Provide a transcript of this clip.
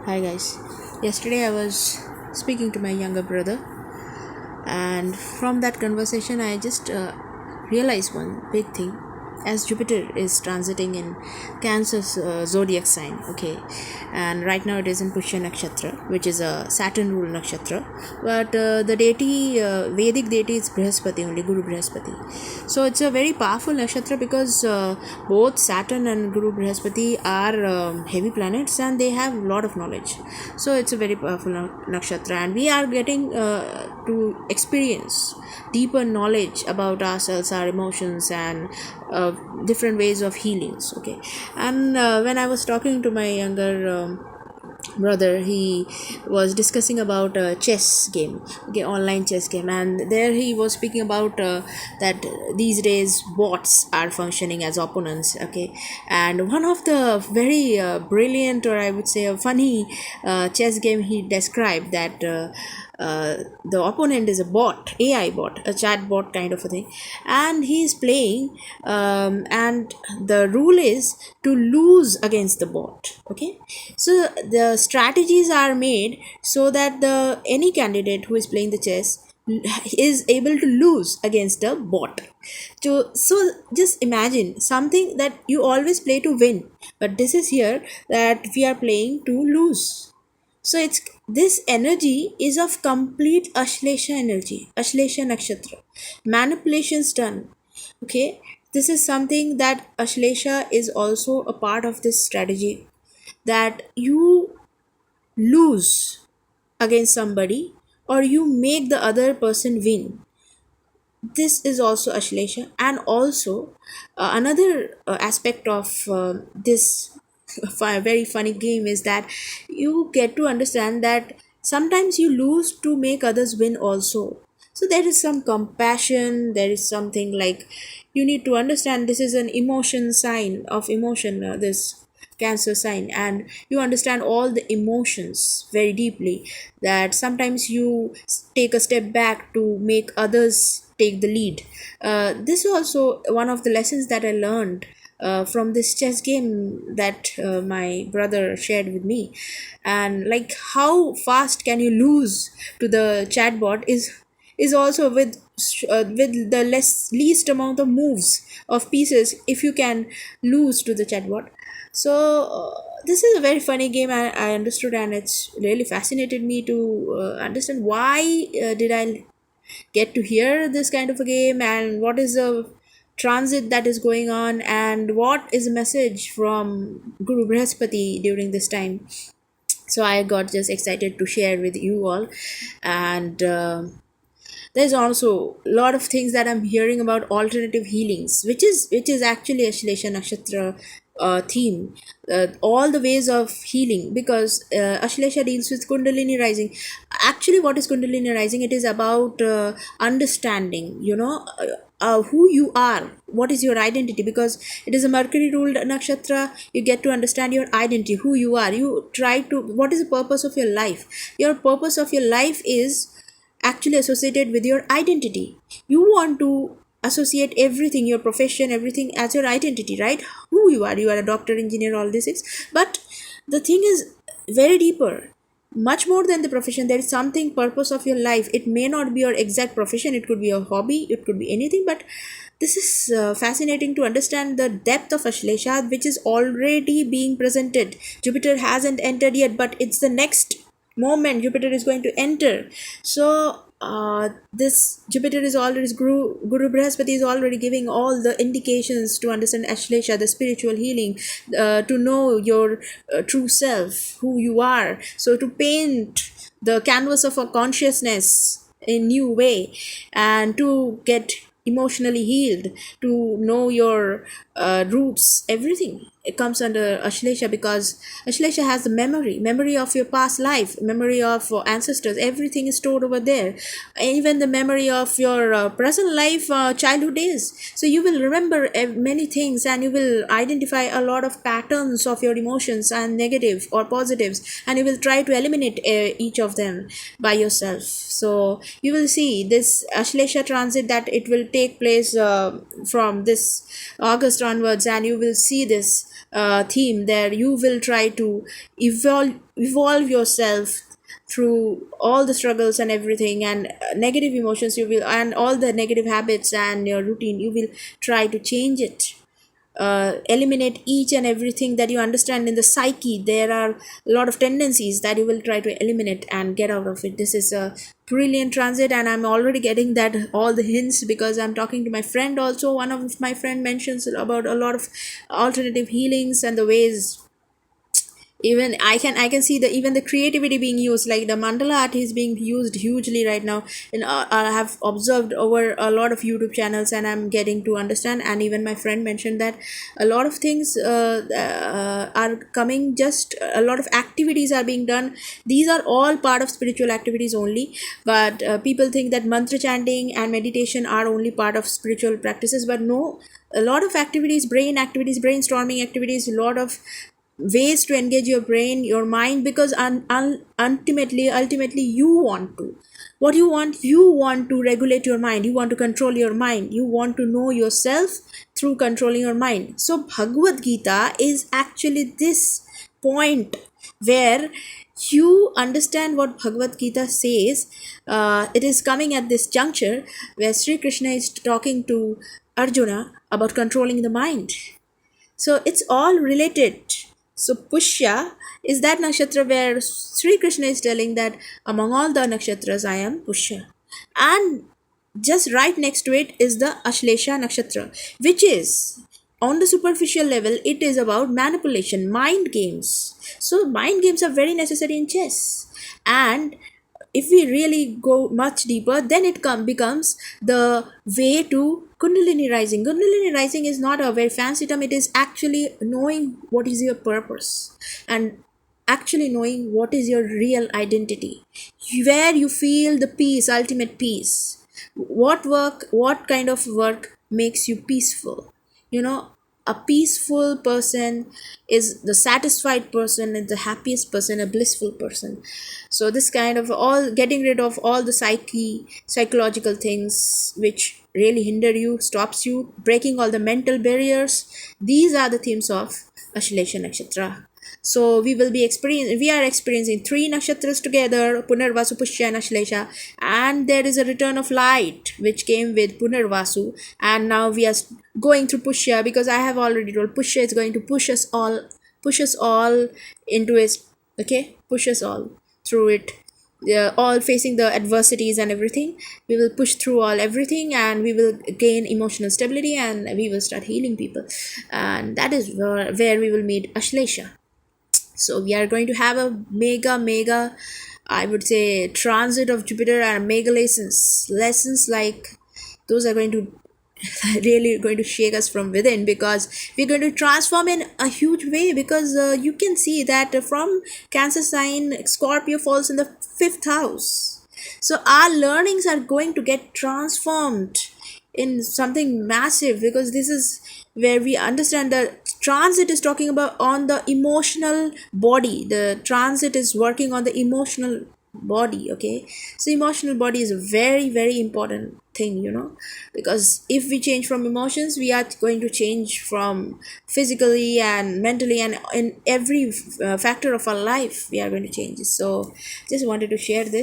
Hi guys. Yesterday I was speaking to my younger brother, and from that conversation I just realized one big thing. As Jupiter is transiting in Cancer's zodiac sign, okay, and right now it is in Pushya nakshatra, which is a Saturn ruled nakshatra. But the deity, Vedic deity, is Brihaspati only, Guru Brihaspati. So it's a very powerful nakshatra because both Saturn and Guru Brihaspati are heavy planets and they have a lot of knowledge. So it's a very powerful nakshatra, and we are getting to experience deeper knowledge about ourselves, our emotions, and different ways of healings. Okay, and when I was talking to my younger brother, he was discussing about a chess game, okay, online chess game, and there he was speaking about that these days bots are functioning as opponents, okay, and one of the very brilliant, or I would say a funny chess game he described that the opponent is a bot, AI bot, a chat bot kind of a thing, and he's playing, and the rule is to lose against the bot. Okay, so the strategies are made so that the any candidate who is playing the chess is able to lose against a bot. So just imagine something that you always play to win, but this is here that we are playing to lose. So it's this energy is of complete Ashlesha energy, Ashlesha nakshatra. Manipulations done. Okay. This is something that Ashlesha is also a part of this strategy, that you lose against somebody or you make the other person win. This is also Ashlesha, and also another aspect of this very funny game is that you get to understand that sometimes you lose to make others win also. So there is some compassion, there is something like you need to understand this is an emotion sign of emotion, this Cancer sign, and you understand all the emotions very deeply, that sometimes you take a step back to make others take the lead. This is also one of the lessons that I learned from this chess game that my brother shared with me, and like how fast can you lose to the chatbot is also with the least amount of moves of pieces, if you can lose to the chatbot. So this is a very funny game. I understood, and it's really fascinated me to understand why did I get to hear this kind of a game, and what is the transit that is going on, and what is the message from Guru Brihaspati during this time. So I got just excited to share with you all, and there's also a lot of things that I'm hearing about alternative healings, which is actually a Ashlesha nakshatra theme, all the ways of healing, because Ashlesha deals with Kundalini rising. Actually, what is Kundalini rising? It is about understanding, who you are, what is your identity, because it is a Mercury ruled nakshatra. You get to understand your identity, who you are. You try to, what is the purpose of your life? Your purpose of your life is actually associated with your identity. You want to associate everything, your profession, everything, as your identity, right? Who you are a doctor, engineer, all these things. But the thing is very deeper, much more than the profession. There is something purpose of your life. It may not be your exact profession, it could be a hobby, it could be anything, but this is fascinating to understand the depth of Ashlesha, which is already being presented. Jupiter hasn't entered yet, but it's the next moment Jupiter is going to enter. So this Jupiter is already, Guru Brihaspati is already giving all the indications to understand Ashlesha, the spiritual healing, to know your true self, who you are. So to paint the canvas of a consciousness in new way, and to get emotionally healed, to know your roots, everything, it comes under Ashlesha, because Ashlesha has the memory of your past life, memory of ancestors, everything is stored over there, even the memory of your present life, childhood days. So you will remember many things, and you will identify a lot of patterns of your emotions, and negative or positives, and you will try to eliminate each of them by yourself. So you will see this Ashlesha transit, that it will take place from this August onwards, and you will see this theme there. You will try to evolve yourself through all the struggles and everything, and negative emotions you will, and all the negative habits and your routine, you will try to change it, eliminate each and everything that you understand in the psyche. There are a lot of tendencies that you will try to eliminate and get out of it. This is a brilliant transit, and I'm already getting that all the hints because I'm talking to my friend also. One of my friend mentions about a lot of alternative healings and the ways. Even I can see the even the creativity being used, like the mandala art is being used hugely right now. And I have observed over a lot of YouTube channels, and I'm getting to understand. And even my friend mentioned that a lot of things are coming, just a lot of activities are being done. These are all part of spiritual activities only, but people think that mantra chanting and meditation are only part of spiritual practices, but no. A lot of activities, brain activities, brainstorming activities, a lot of ways to engage your brain, your mind, because ultimately you want to, what you want to regulate your mind, you want to control your mind, you want to know yourself through controlling your mind. So Bhagavad Gita is actually this point where you understand what Bhagavad Gita says. It is coming at this juncture where Sri Krishna is talking to Arjuna about controlling the mind. So it's all related. So Pushya is that nakshatra where Sri Krishna is telling that among all the nakshatras I am Pushya. And just right next to it is the Ashlesha nakshatra, which is on the superficial level, it is about manipulation, mind games. So mind games are very necessary in chess. And if we really go much deeper, then it becomes the way to Kundalini rising. Kundalini rising is not a very fancy term, it is actually knowing what is your purpose and actually knowing what is your real identity, where you feel the peace, ultimate peace. What kind of work makes you peaceful? You know, a peaceful person is the satisfied person and the happiest person, a blissful person. So this kind of all getting rid of all the psychological things which really hinder you, stops you, breaking all the mental barriers. These are the themes of Ashlesha nakshatra. So we are experiencing three nakshatras together, Punarvasu, Pushya and Ashlesha, and there is a return of light which came with Punarvasu, and now we are going through Pushya, because I have already told Pushya is going to push us all into his, okay, push us all through it. All facing the adversities and everything, we will push through all everything, and we will gain emotional stability, and we will start healing people, and that is where we will meet Ashlesha. So we are going to have a mega, I would say, transit of Jupiter, and mega lessons like those are going to really going to shake us from within, because we're going to transform in a huge way. Because you can see that from Cancer sign, Scorpio falls in the fifth house, so our learnings are going to get transformed in something massive, because this is where we understand that transit is talking about on the emotional body. The transit is working on the emotional body, okay. So emotional body is a very important thing, because if we change from emotions, we are going to change from physically and mentally, and in every factor of our life we are going to change. So just wanted to share this.